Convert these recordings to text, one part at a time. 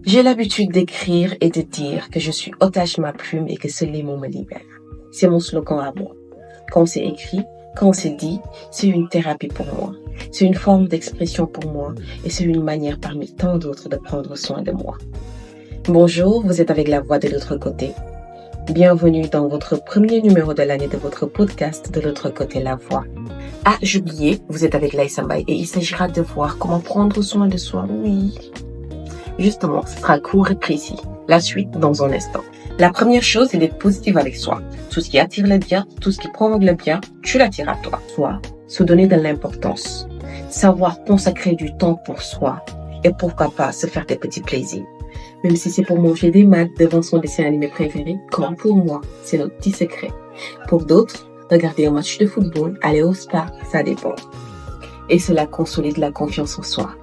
J'ai l'habitude d'écrire et de dire que je suis otage de ma plume et que seuls les mots me libèrent. C'est mon slogan à moi. Quand c'est écrit, quand c'est dit, c'est une thérapie pour moi. C'est une forme d'expression pour moi et c'est une manière parmi tant d'autres de prendre soin de moi. Bonjour, vous êtes avec la voix de l'autre côté. Bienvenue dans votre premier numéro de l'année de votre podcast de l'autre côté la voix. Ah, j'oubliais, vous êtes avec Laïsa Mbaye et il s'agira de voir comment prendre soin de soi. Oui. Justement, ce sera court et précis. La suite dans un instant. La première chose, c'est d'être positive avec soi. Tout ce qui attire le bien, tout ce qui provoque le bien, tu l'attires à toi. Soit se donner de l'importance. Savoir consacrer du temps pour soi. Et pourquoi pas se faire des petits plaisirs. Même si c'est pour manger des maths devant son dessin animé préféré, comme pour moi, c'est notre petit secret. Pour d'autres, regarder un match de football, aller au spa, ça dépend. Et cela consolide la confiance en soi.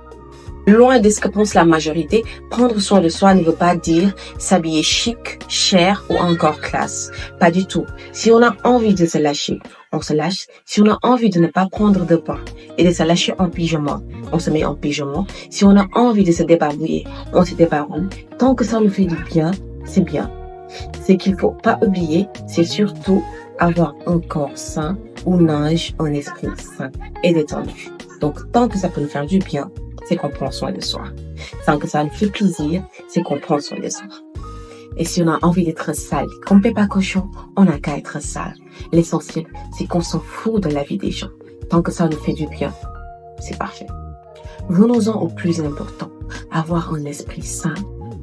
Loin de ce que pense la majorité, prendre soin de soi ne veut pas dire s'habiller chic, cher ou encore classe. Pas du tout. Si on a envie de se lâcher, on se lâche. Si on a envie de ne pas prendre de bain et de se lâcher en pyjama, on se met en pyjama. Si on a envie de se débarbouiller, on se débarbouille. Tant que ça nous fait du bien, c'est bien. Ce qu'il faut pas oublier, c'est surtout avoir un corps sain où nage un esprit sain et détendu. Donc, tant que ça peut nous faire du bien, c'est qu'on prend soin de soi. Tant que ça nous fait plaisir, c'est qu'on prend soin de soi. Et si on a envie d'être sale, comme Péppa Cochon, on n'a qu'à être sale. L'essentiel, c'est qu'on s'en fout de la vie des gens. Tant que ça nous fait du bien, c'est parfait. Venons-en au plus important, avoir un esprit sain,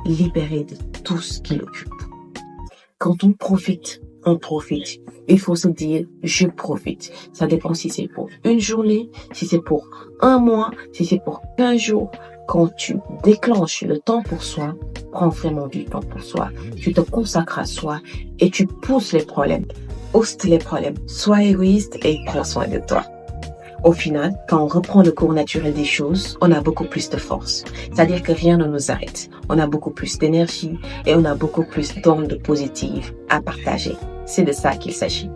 libéré de tout ce qui l'occupe. Quand on profite, on profite. Il faut se dire, je profite. Ça dépend si c'est pour une journée, si c'est pour un mois, si c'est pour 15 jours. Quand tu déclenches le temps pour soi, prends vraiment du temps pour soi. Tu te consacres à soi et tu pousses les problèmes. Hoste les problèmes. Sois égoïste et prends soin de toi. Au final, quand on reprend le cours naturel des choses, on a beaucoup plus de force. C'est-à-dire que rien ne nous arrête. On a beaucoup plus d'énergie et on a beaucoup plus d'ondes positives à partager. C'est de ça qu'il s'agit.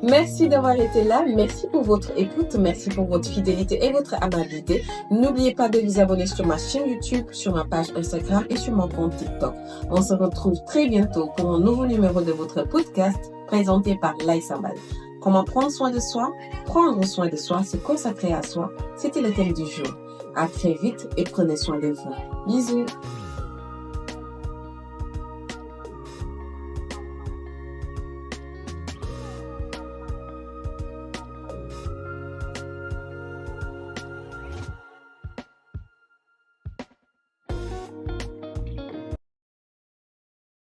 Merci d'avoir été là. Merci pour votre écoute. Merci pour votre fidélité et votre amabilité. N'oubliez pas de vous abonner sur ma chaîne YouTube, sur ma page Instagram et sur mon compte TikTok. On se retrouve très bientôt pour un nouveau numéro de votre podcast présenté par Laïsa Mbaye. Comment prendre soin de soi? Prendre soin de soi, se consacrer à soi, c'était le thème du jour. À très vite et prenez soin de vous. Bisous!